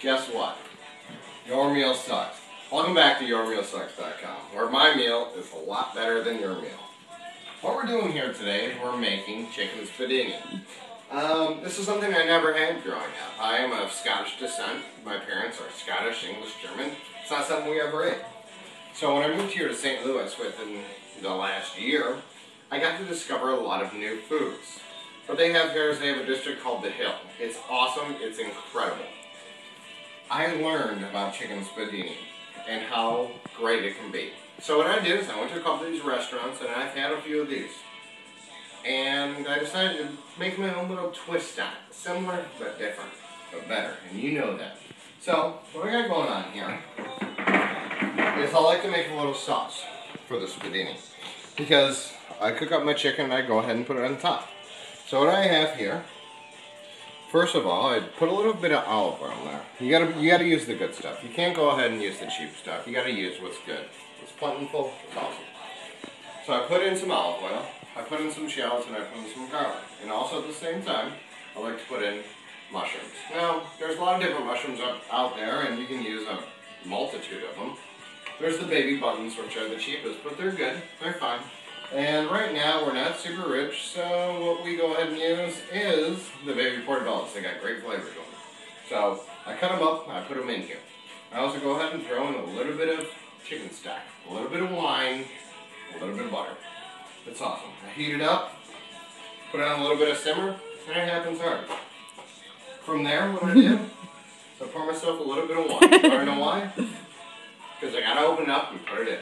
guess what? Your meal sucks. Welcome back to YourMealSucks.com, where my meal is a lot better than your meal. What we're doing here today is we're making chicken spiedini. This is something I never had growing up. I am of Scottish descent. My parents are Scottish, English, German. It's not something we ever ate. So when I moved here to St. Louis within the last year, I got to discover a lot of new foods. What they have here is they have a district called The Hill. It's awesome. It's incredible. I learned about chicken spiedini and how great it can be. So what I did is I went to a couple of these restaurants and I've had a few of these. And I decided to make my own little twist on it. Similar but different, but better. And you know that. So what I got going on here is I like to make a little sauce for the spiedini. Because I cook up my chicken and I go ahead and put it on top. So what I have here, first of all, I put a little bit of olive oil in there. You gotta use the good stuff. You can't go ahead and use the cheap stuff. You gotta use what's good. It's plentiful, it's awesome. So I put in some olive oil, I put in some shallots, and I put in some garlic. And also at the same time, I like to put in mushrooms. Now, there's a lot of different mushrooms out there, and you can use a multitude of them. There's the baby buttons, which are the cheapest, but they're good, they're fine. And right now, we're not super rich, so what we go ahead and use is the baby portobellos. They got great flavor to them. So I cut them up, I put them in here. I also go ahead and throw in a little bit of chicken stock, a little bit of wine, a little bit of butter. It's awesome. I heat it up, put it on a little bit of simmer, and it happens hard. From there, what I do, I pour myself a little bit of wine. You want to know why? Because I got to open it up and put it in.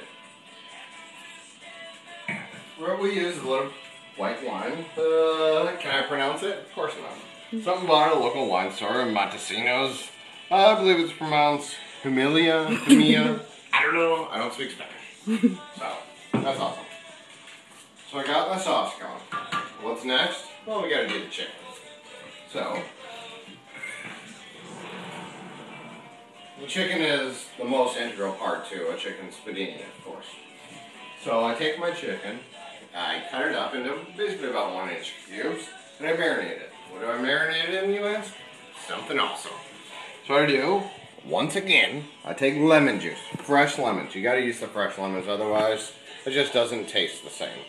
What we use is a little white wine. Can I pronounce it? Of course not. Something about a local wine store in Montesinos. I believe it's pronounced Humilia. I don't know. I don't speak Spanish. So, that's awesome. So I got my sauce going. What's next? Well, we gotta do the chicken. So, the chicken is the most integral part to a chicken spiedini, of course. So I take my chicken, I cut it up into basically about 1-inch cubes, and I marinate it. What do I marinate it in, you ask? Something awesome. So what I do, once again, I take lemon juice, fresh lemons. You gotta use the fresh lemons, otherwise it just doesn't taste the same.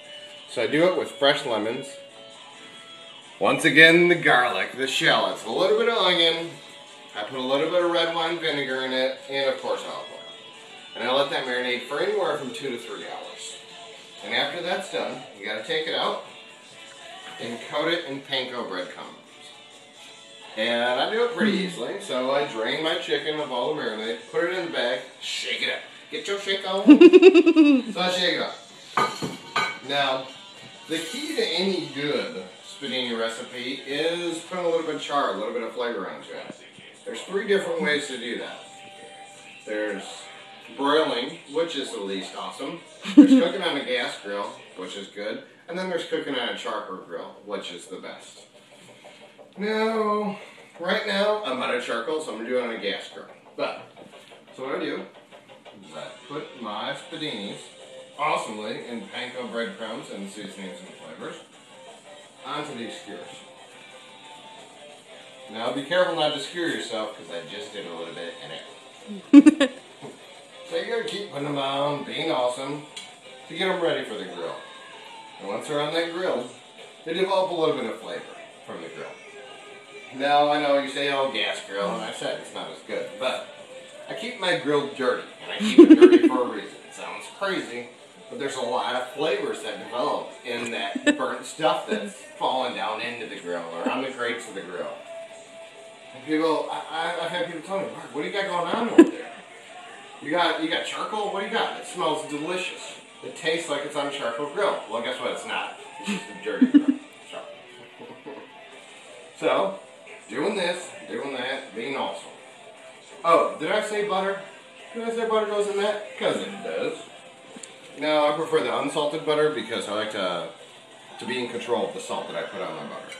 So I do it with fresh lemons. Once again, the garlic, the shallots, a little bit of onion. I put a little bit of red wine vinegar in it, and of course olive oil. And I let that marinate for anywhere from 2 to 3 hours. And after that's done, you gotta take it out and coat it in panko breadcrumbs. And I do it pretty easily, so I drain my chicken of all the marinade, put it in the bag, shake it up. Get your shake on. So I shake it up. Now, the key to any good spiedini recipe is putting a little bit of char, a little bit of flavor onto it. There's 3 different ways to do that. There's broiling, which is the least awesome. There's cooking on a gas grill, which is good. And then there's cooking on a charcoal grill, which is the best. Now, right now, I'm out of charcoal, so I'm going to do it on a gas grill. But, so what I do is I put my spiedinis, awesomely, in panko breadcrumbs and seasonings and flavors, onto these skewers. Now, be careful not to skewer yourself, because I just did a little bit in it. So you gotta keep putting them on, being awesome, to get them ready for the grill. And once they're on that grill, they develop a little bit of flavor from the grill. Now, I know you say, oh, gas grill, and I said it's not as good, but I keep my grill dirty, and I keep it dirty for a reason. It sounds crazy, but there's a lot of flavors that develop in that burnt stuff that's falling down into the grill or on the grates of the grill. And people, I've had people tell me, Mark, what do you got going on over there? You got charcoal? What do you got? It smells delicious. It tastes like it's on a charcoal grill. Well, guess what? It's not. It's just a dirty grill. So, doing this, doing that, being awesome. Oh, did I say butter? Did I say butter goes in that? Because it does. No, I prefer the unsalted butter because I like to be in control of the salt that I put on my butter.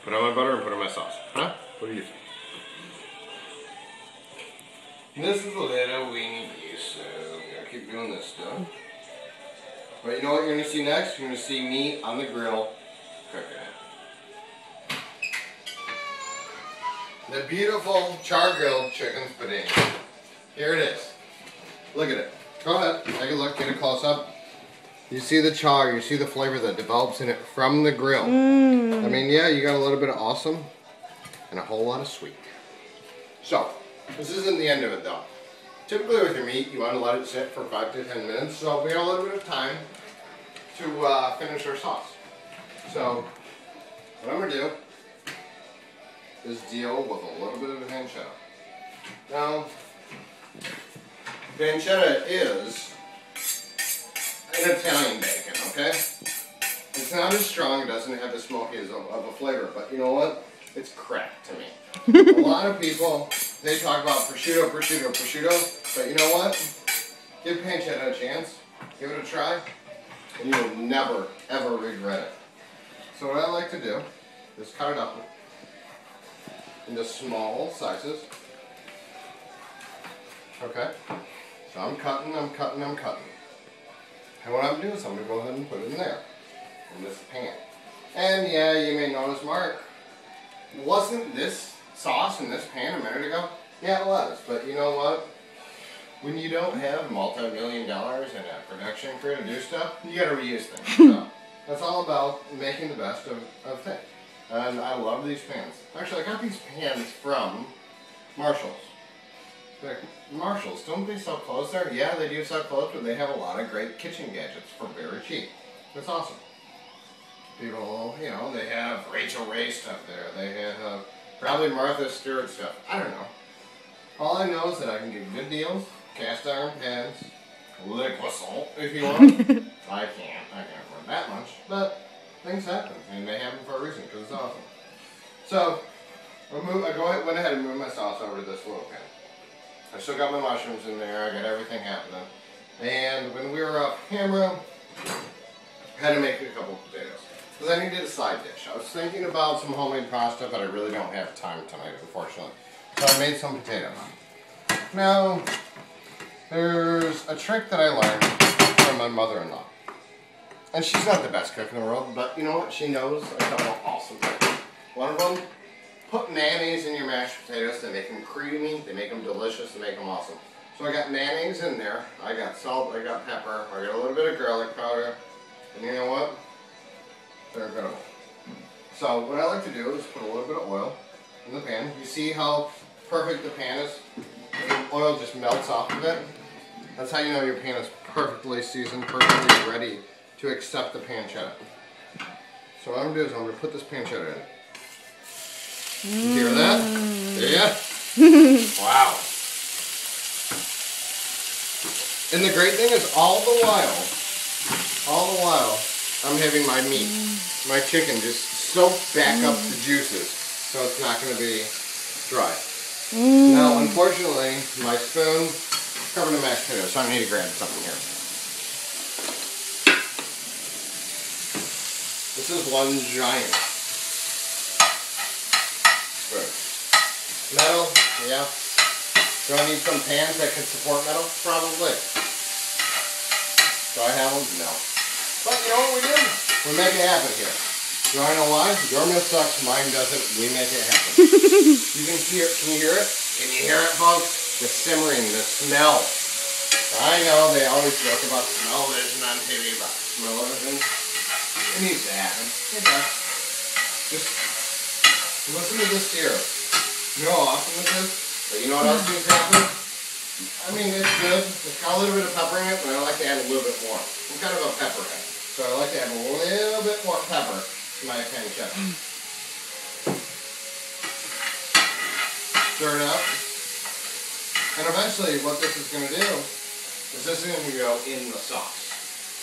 Put on my butter and put on my sauce. Huh? What do you think? This is a little weeny piece, so I'm going to keep doing this stuff. But you know what you're going to see next? You're going to see me on the grill cooking it. The beautiful char-grilled chicken Spiedini. Here it is. Look at it. Go ahead, take a look, get a close-up. You see the char, you see the flavor that develops in it from the grill. I mean, yeah, you got a little bit of awesome and a whole lot of sweet. So, this isn't the end of it though. Typically with your meat, you want to let it sit for 5 to 10 minutes, so we got a little bit of time to finish our sauce. So, what I'm going to do is deal with a little bit of pancetta. Now, pancetta is an Italian bacon, okay? It's not as strong, it doesn't have the smoky of a flavor, but you know what? It's crap to me. A lot of people, they talk about prosciutto, but you know what? Give pancetta a chance, give it a try, and you will never, ever regret it. So what I like to do is cut it up into small sizes. Okay? So I'm cutting. And what I'm doing is I'm going to go ahead and put it in there, in this pan. And yeah, you may notice, Mark, wasn't this sauce in this pan a minute ago? Yeah, it was. But you know what? When you don't have multi-million dollars and a production crew to do stuff, you got to reuse things. So that's all about making the best of things. And I love these pans. Actually, I got these pans from Marshall's. Like, Marshalls, don't they sell clothes there? Yeah, they do sell clothes, but they have a lot of great kitchen gadgets for very cheap. That's awesome. People, you know, they have Rachel Ray stuff there. They have probably Martha Stewart stuff. I don't know. All I know is that I can get good deals, cast iron pans, liquid salt if you want. I can't afford that much, but things happen, and they happen for a reason, because it's awesome. So, I went ahead and moved my sauce over to this little pan. I still got my mushrooms in there, I got everything happening. And when we were off camera, I had to make a couple of potatoes. Because I needed a side dish. I was thinking about some homemade pasta, but I really don't have time tonight, unfortunately. So I made some potatoes. Now, there's a trick that I learned from my mother-in-law. And she's not the best cook in the world, but you know what? She knows a couple of awesome things. One of them, put mayonnaise in your mashed potatoes. They make them creamy, they make them delicious, they make them awesome. So I got mayonnaise in there, I got salt, I got pepper, I got a little bit of garlic powder, and you know what? They're incredible. So what I like to do is put a little bit of oil in the pan. You see how perfect the pan is? The oil just melts off of it. That's how you know your pan is perfectly seasoned, perfectly ready to accept the pancetta. So what I'm going to do is I'm going to put this pancetta in. You hear that? Yeah? Wow. And the great thing is all the while, I'm having my meat, my chicken just soak back up the juices so it's not going to be dry. Now, unfortunately, my spoon is covered in mashed potatoes, so I need to grab something here. This is one giant spoon. Metal, yeah. Do I need some pans that can support metal? Probably. Do I have them? No. But you know what we do? We make it happen here. Do I know why? Your meal sucks, mine doesn't, we make it happen. You can hear it? Can you hear it, folks? The simmering, the smell. I know they always joke about smell vision on TV, about smell vision. It needs to happen. It does. Just listen to this here. You know how awesome this is? But you know what else needs to happen? I mean, it's good. It's got a little bit of pepper in it, but I like to add a little bit more. I'm kind of a pepperhead. So I like to add a little bit more pepper to my pancetta. Stir it up. And eventually what this is going to do is this is going to go in the sauce.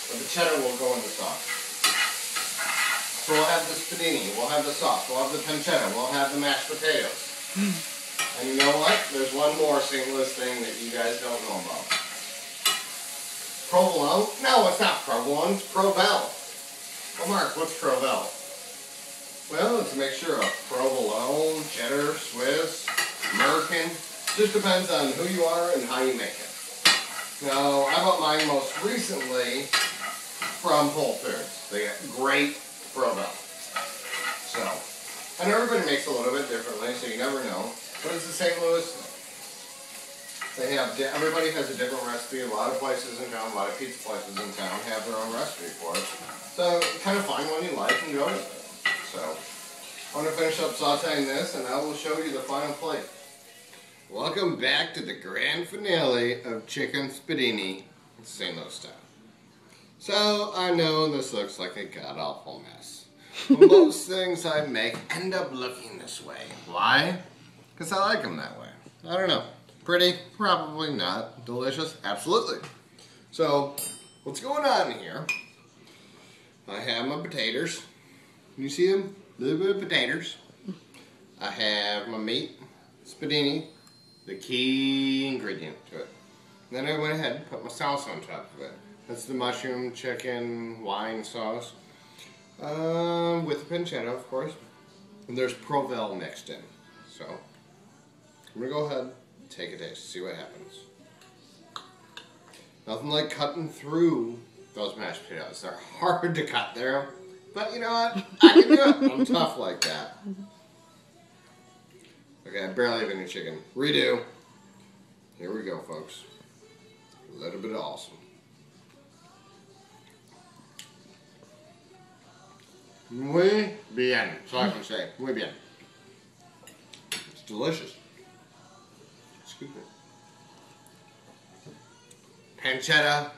But the cheddar will go in the sauce. So we'll have the Spiedini, we'll have the sauce, we'll have the pancetta, we'll have the mashed potatoes. And you know what? There's one more seamless thing that you guys don't know about. Provolone? No, it's not provolone, it's Provel. Oh, Mark, what's Provel? Well, it's a mixture of provolone, cheddar, Swiss, American. Just depends on who you are and how you make it. Now, I bought mine most recently from Whole Foods. They got great Provel. So, And everybody makes a little bit differently, so you never know. But it's the St. Louis thing. They have, everybody has a different recipe. A lot of places in town, a lot of pizza places in town have their own recipe for it. So kind of find one you like and go with it. So I'm going to finish up sauteing this and I will show you the final plate. Welcome back to the grand finale of chicken Spiedini St. Louis style. So I know this looks like a god-awful mess. But most things I make end up looking this way. Why? Because I like them that way. I don't know. Pretty? Probably not. Delicious? Absolutely. So, what's going on here? I have my potatoes. You see them? Little bit of potatoes. I have my meat, Spiedini, the key ingredient to it. Then I went ahead and put my sauce on top of it. That's the mushroom, chicken, wine sauce. With the pancetta, of course. And there's Provel mixed in. So, I'm going to go ahead. Take a taste, see what happens. Nothing like cutting through those mashed potatoes. They're hard to cut through, but you know what? I can do it. I'm tough like that. Okay, I barely have any chicken. Redo. Here we go, folks. A little bit of awesome. Muy bien. So I can say, muy bien. It's delicious. Excuse me. Pancetta,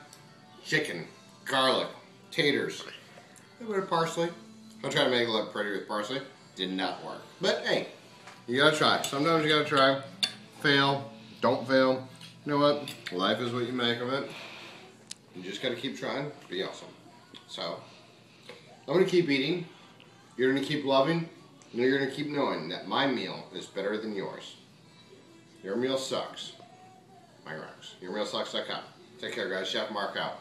chicken, garlic, taters, a little bit of parsley. I tried to make it look pretty with parsley. Did not work. But hey, you gotta try. Sometimes you gotta try. Fail, don't fail. You know what? Life is what you make of it. You just gotta keep trying. Be awesome. So, I'm gonna keep eating. You're gonna keep loving. And you're gonna keep knowing that my meal is better than yours. Your meal sucks. My rocks. YourMealSucks.com. Take care, guys. Chef Mark out.